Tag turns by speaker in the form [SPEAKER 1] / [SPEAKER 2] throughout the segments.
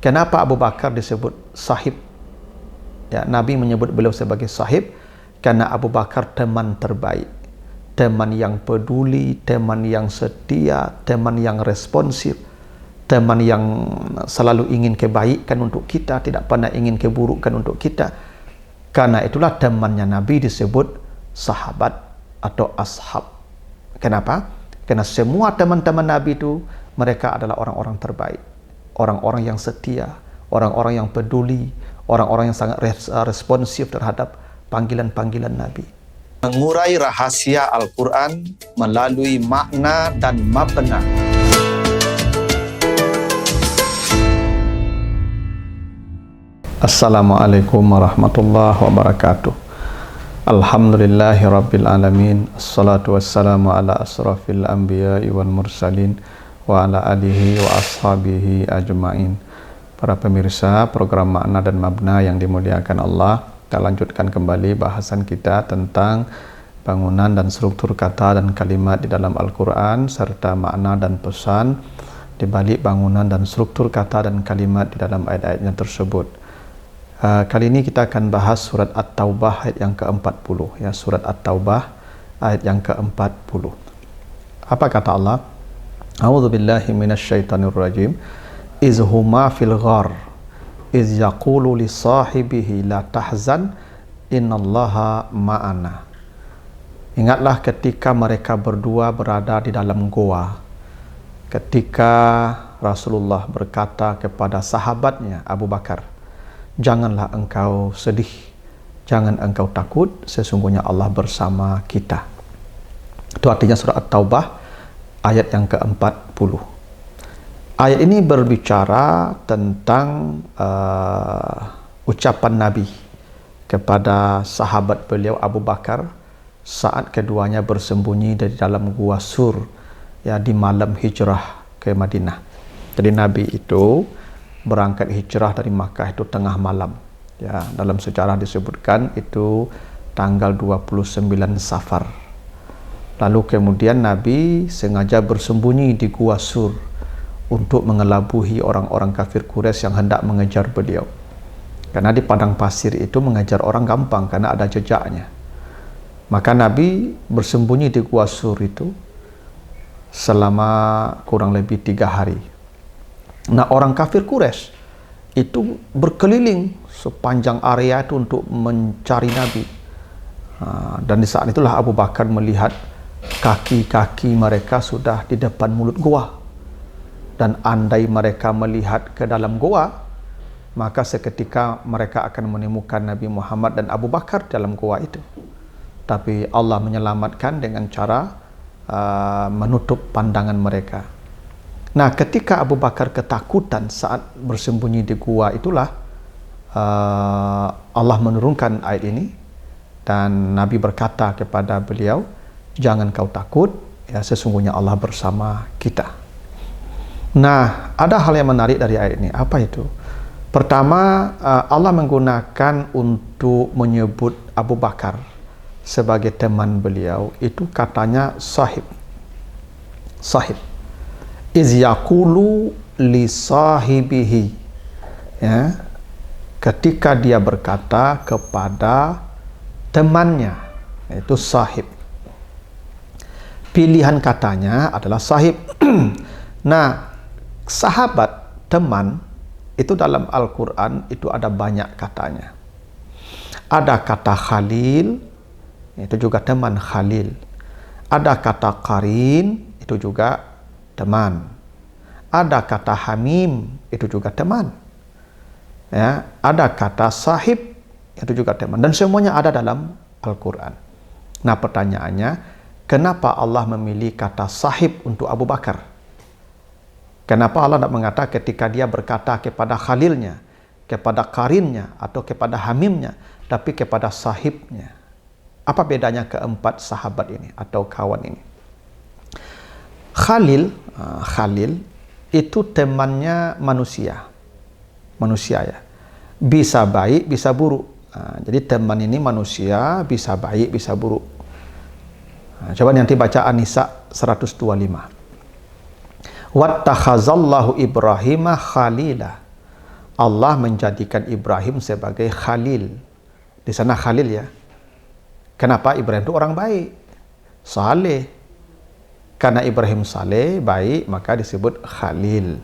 [SPEAKER 1] Kenapa Abu Bakar disebut sahib? Ya, Nabi menyebut beliau sebagai sahib karena Abu Bakar teman terbaik, teman yang peduli, teman yang setia, teman yang responsif, teman yang selalu ingin kebaikan untuk kita, tidak pernah ingin keburukan untuk kita. Karena itulah temannya Nabi disebut sahabat atau ashab. Kenapa? Karena semua teman-teman Nabi itu mereka adalah orang-orang terbaik, orang-orang yang setia, orang-orang yang peduli, orang-orang yang sangat responsif terhadap panggilan-panggilan Nabi. Mengurai rahasia Al-Quran melalui makna dan mabna. Assalamualaikum warahmatullahi wabarakatuh. Alhamdulillahi rabbil alamin. Assalatu wassalamu ala asrafil anbiya'i wal mursalin wa ala alihi wa ashabihi ajma'in. Para pemirsa program makna dan mabna yang dimuliakan Allah, kita lanjutkan kembali bahasan kita tentang bangunan dan struktur kata dan kalimat di dalam Al-Quran serta makna dan pesan di balik bangunan dan struktur kata dan kalimat di dalam ayat-ayatnya tersebut. Kali ini kita akan bahas surat At-Taubah ayat yang ke-40, ya, surat At-Taubah ayat yang ke-40. Apa kata Allah? A'udzubillahi minasyaitonirrajim. Iz huma fil ghar iz yaqulu li sahibihi la tahzan innallaha ma'ana. Ingatlah ketika mereka berdua berada di dalam goa, ketika Rasulullah berkata kepada sahabatnya Abu Bakar, janganlah engkau sedih, jangan engkau takut, sesungguhnya Allah bersama kita. Itu artinya surat At-Taubah ayat yang ke-40. Ayat ini berbicara tentang ucapan Nabi kepada sahabat beliau Abu Bakar saat keduanya bersembunyi dari dalam gua Sur, ya, di malam hijrah ke Madinah. Jadi Nabi itu berangkat hijrah dari Makkah itu tengah malam, ya, dalam sejarah disebutkan itu tanggal 29 Safar. Lalu kemudian Nabi sengaja bersembunyi di gua Sur untuk mengelabuhi orang-orang kafir Quraisy yang hendak mengejar beliau. Karena di padang pasir itu mengejar orang gampang karena ada jejaknya. Maka Nabi bersembunyi di gua Sur itu selama kurang lebih 3 hari. Nah, orang kafir Quraisy itu berkeliling sepanjang area itu untuk mencari Nabi. Dan di saat itulah Abu Bakar melihat kaki-kaki mereka sudah di depan mulut gua. Dan andai mereka melihat ke dalam gua, maka seketika mereka akan menemukan Nabi Muhammad dan Abu Bakar dalam gua itu. Tapi Allah menyelamatkan dengan cara menutup pandangan mereka. Nah, ketika Abu Bakar ketakutan saat bersembunyi di gua itulah Allah menurunkan ayat ini dan Nabi berkata kepada beliau, jangan kau takut, ya, sesungguhnya Allah bersama kita. Nah, ada hal yang menarik dari ayat ini. Apa itu? Pertama, Allah menggunakan untuk menyebut Abu Bakar sebagai teman beliau, itu katanya sahib. Sahib. Iz yaqulu li sahibihi. Ya. Ketika dia berkata kepada temannya, itu sahib. Pilihan katanya adalah sahib. Nah, sahabat, teman, itu dalam Al-Quran itu ada banyak katanya. Ada kata khalil, itu juga teman khalil. Ada kata qarin, itu juga teman. Ada kata hamim, itu juga teman. Ya, ada kata sahib, itu juga teman. Dan semuanya ada dalam Al-Quran. Nah, pertanyaannya, kenapa Allah memilih kata sahib untuk Abu Bakar? Kenapa Allah tidak mengatakan ketika dia berkata kepada khalilnya, kepada karinnya, atau kepada hamimnya, tapi kepada sahibnya? Apa bedanya keempat sahabat ini atau kawan ini? Khalil itu temannya manusia, ya. Bisa baik, bisa buruk. Jadi teman ini manusia, bisa baik, bisa buruk. Coba nanti baca An-Nisa 125. Wattakhazallahu Ibrahima khalila Allah menjadikan Ibrahim sebagai Khalil. Di sana Khalil ya. Kenapa? Ibrahim itu orang baik, saleh. Karena Ibrahim saleh, baik, maka disebut Khalil.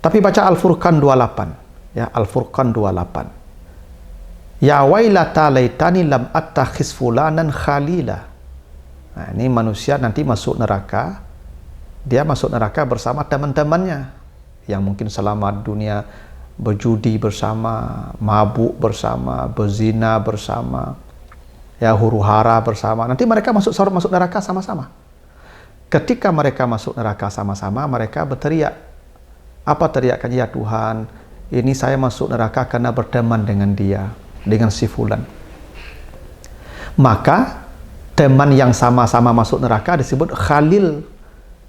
[SPEAKER 1] Tapi baca Al-Furqan 28. Ya, Al-Furqan 28. Ya wailata laitani lam attakhiz fulanan khalila. Nah, ini manusia nanti masuk neraka. Dia masuk neraka bersama teman-temannya yang mungkin selama dunia berjudi bersama, mabuk bersama, berzina bersama, ya huru-hara bersama. Nanti mereka masuk neraka sama-sama. Ketika mereka masuk neraka sama-sama, mereka berteriak. Apa teriakannya? Ya Tuhan, ini saya masuk neraka karena berteman dengan dia, dengan si fulan. Maka teman yang sama-sama masuk neraka disebut Khalil,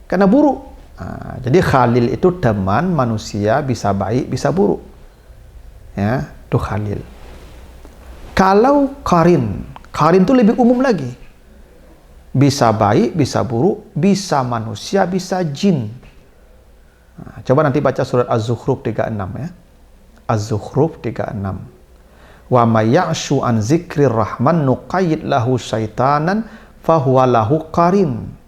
[SPEAKER 1] karena buruk. Nah, jadi Khalil itu teman manusia, bisa baik, bisa buruk. Ya, itu Khalil. Kalau Qarin itu lebih umum lagi. Bisa baik, bisa buruk, bisa manusia, bisa jin. Nah, coba nanti baca surat Az-Zukhruf 36 ya. Az-Zukhruf 36. Wa may ya'shu an dzikrir rahman nuqayyid lahu syaitanan fahuwa lahu qarin.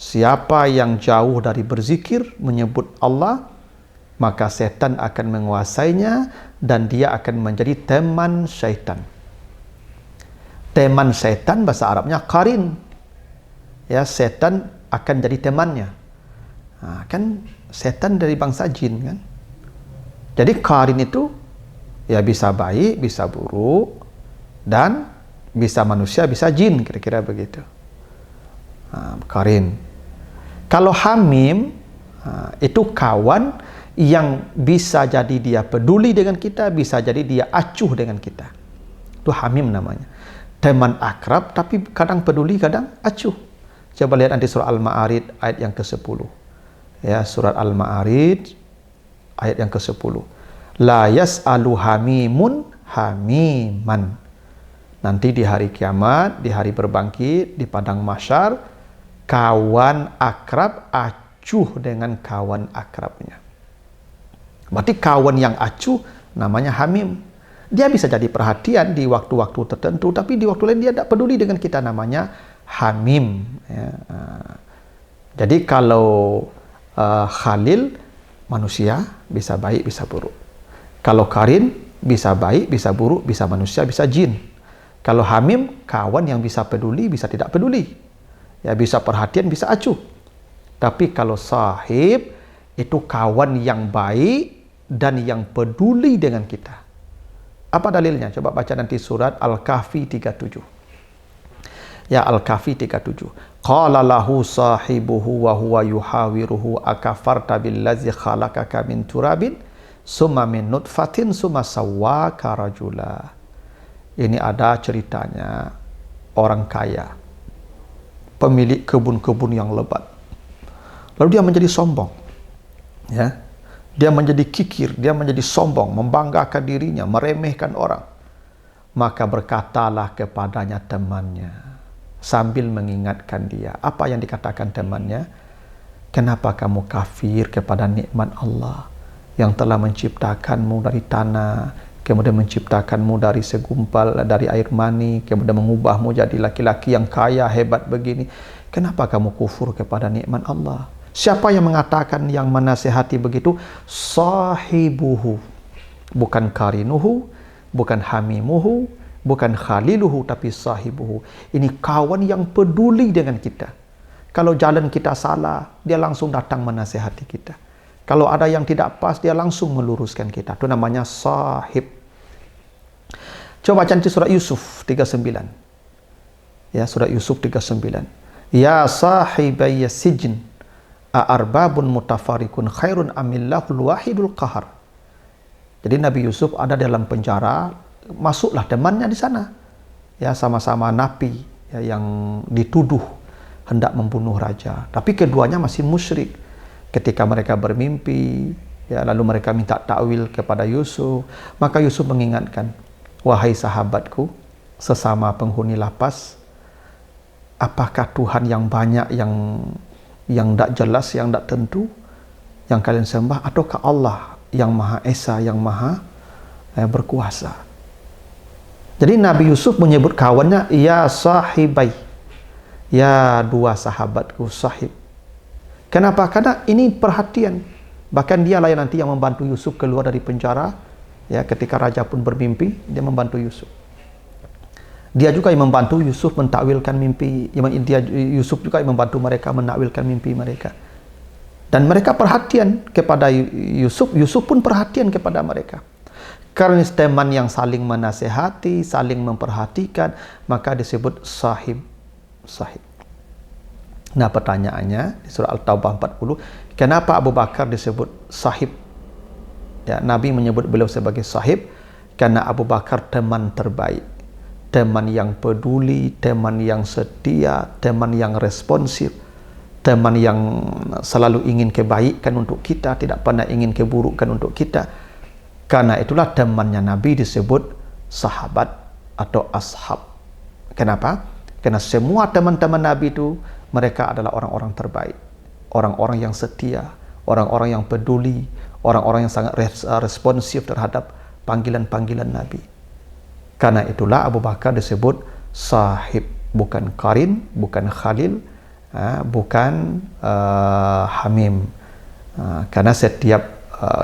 [SPEAKER 1] Siapa yang jauh dari berzikir, menyebut Allah, maka setan akan menguasainya dan dia akan menjadi teman syaitan. Teman setan bahasa Arabnya qarin. Ya, setan akan jadi temannya. Nah, kan setan dari bangsa jin kan. Jadi qarin itu ya bisa baik, bisa buruk, dan bisa manusia, bisa jin, kira-kira begitu. Nah, qarin. Kalau hamim, itu kawan yang bisa jadi dia peduli dengan kita, bisa jadi dia acuh dengan kita. Itu hamim namanya. Teman akrab tapi kadang peduli, kadang acuh. Coba lihat nanti surah Al-Ma'arij ayat yang ke-10. Ya, surat Al-Ma'arij ayat yang ke-10. La yas'alu hamimun hamiman. Nanti di hari kiamat, di hari berbangkit, di padang mahsyar, kawan akrab acuh dengan kawan akrabnya. Berarti kawan yang acuh namanya hamim. Dia bisa jadi perhatian di waktu-waktu tertentu, tapi di waktu lain dia tidak peduli dengan kita, namanya hamim. Ya. Jadi kalau Khalil, manusia bisa baik, bisa buruk. Kalau Qarin, bisa baik, bisa buruk, bisa manusia, bisa jin. Kalau hamim, kawan yang bisa peduli, bisa tidak peduli. Ya, bisa perhatian, bisa acuh. Tapi kalau sahib, itu kawan yang baik dan yang peduli dengan kita. Apa dalilnya? Coba baca nanti surat Al-Kahfi 37. Ya, Al-Kahfi 37. Qala lahu sahibuhu wa huwa yuhawiruhu akafarta billazi khalaqaka min turabin summa min nutfatin summa sawwaka rajula. Ini ada ceritanya orang kaya, pemilik kebun-kebun yang lebat. Lalu dia menjadi sombong. Ya. Dia menjadi kikir, dia menjadi sombong, membanggakan dirinya, meremehkan orang. Maka berkatalah kepadanya temannya, sambil mengingatkan dia. Apa yang dikatakan temannya? Kenapa kamu kafir kepada nikmat Allah yang telah menciptakanmu dari tanah, kemudian menciptakanmu dari segumpal, dari air mani, kemudian mengubahmu jadi laki-laki yang kaya, hebat begini. Kenapa kamu kufur kepada nikmat Allah? Siapa yang mengatakan, yang menasihati begitu? Sahibuhu. Bukan karinuhu, bukan hamimuhu, bukan khaliluhu, tapi sahibuhu. Ini kawan yang peduli dengan kita. Kalau jalan kita salah, dia langsung datang menasihati kita. Kalau ada yang tidak pas, dia langsung meluruskan kita. Itu namanya sahib. Coba baca surah Yusuf 39. Ya, surah Yusuf 39. Ya sahibayya sijin a'arbabun mutafarikun khairun amillahul wahidul qahar. Jadi Nabi Yusuf ada dalam penjara, masuklah temannya di sana. Ya, sama-sama napi ya, yang dituduh hendak membunuh raja. Tapi keduanya masih musyrik. Ketika mereka bermimpi, ya, lalu mereka minta takwil kepada Yusuf, maka Yusuf mengingatkan, wahai sahabatku, sesama penghuni lapas, apakah Tuhan yang banyak, yang tidak jelas, yang tidak tentu, yang kalian sembah, ataukah Allah yang Maha Esa, yang Maha berkuasa. Jadi Nabi Yusuf menyebut kawannya, ya sahibai, ya dua sahabatku, sahib. Kenapa? Karena ini perhatian. Bahkan dialah yang nanti yang membantu Yusuf keluar dari penjara. Ya, ketika raja pun bermimpi, dia membantu Yusuf. Dia juga yang membantu Yusuf mentakwilkan mimpi. Yusuf juga yang membantu mereka menakwilkan mimpi mereka. Dan mereka perhatian kepada Yusuf. Yusuf pun perhatian kepada mereka. Karena teman yang saling menasehati, saling memperhatikan, maka disebut sahib. Sahib. Nah, pertanyaannya di surah Al-Taubah 40, kenapa Abu Bakar disebut sahib? Ya, Nabi menyebut beliau sebagai sahib karena Abu Bakar teman terbaik, teman yang peduli, teman yang setia, teman yang responsif, teman yang selalu ingin kebaikan untuk kita, tidak pernah ingin keburukan untuk kita. Karena itulah temannya Nabi disebut sahabat atau ashab. Kenapa? Karena semua teman-teman Nabi itu mereka adalah orang-orang terbaik, orang-orang yang setia, orang-orang yang peduli, orang-orang yang sangat responsif terhadap panggilan-panggilan Nabi. Karena itulah Abu Bakar disebut sahib, bukan qarin, bukan khalil, bukan hamim. Karena setiap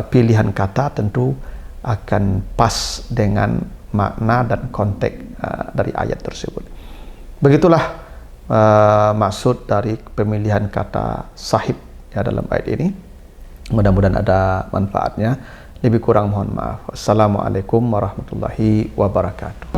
[SPEAKER 1] pilihan kata tentu akan pas dengan makna dan konteks dari ayat tersebut. Begitulah maksud dari pemilihan kata sahib ya dalam ayat ini. Mudah-mudahan ada manfaatnya. Lebih kurang mohon maaf. Assalamualaikum warahmatullahi wabarakatuh.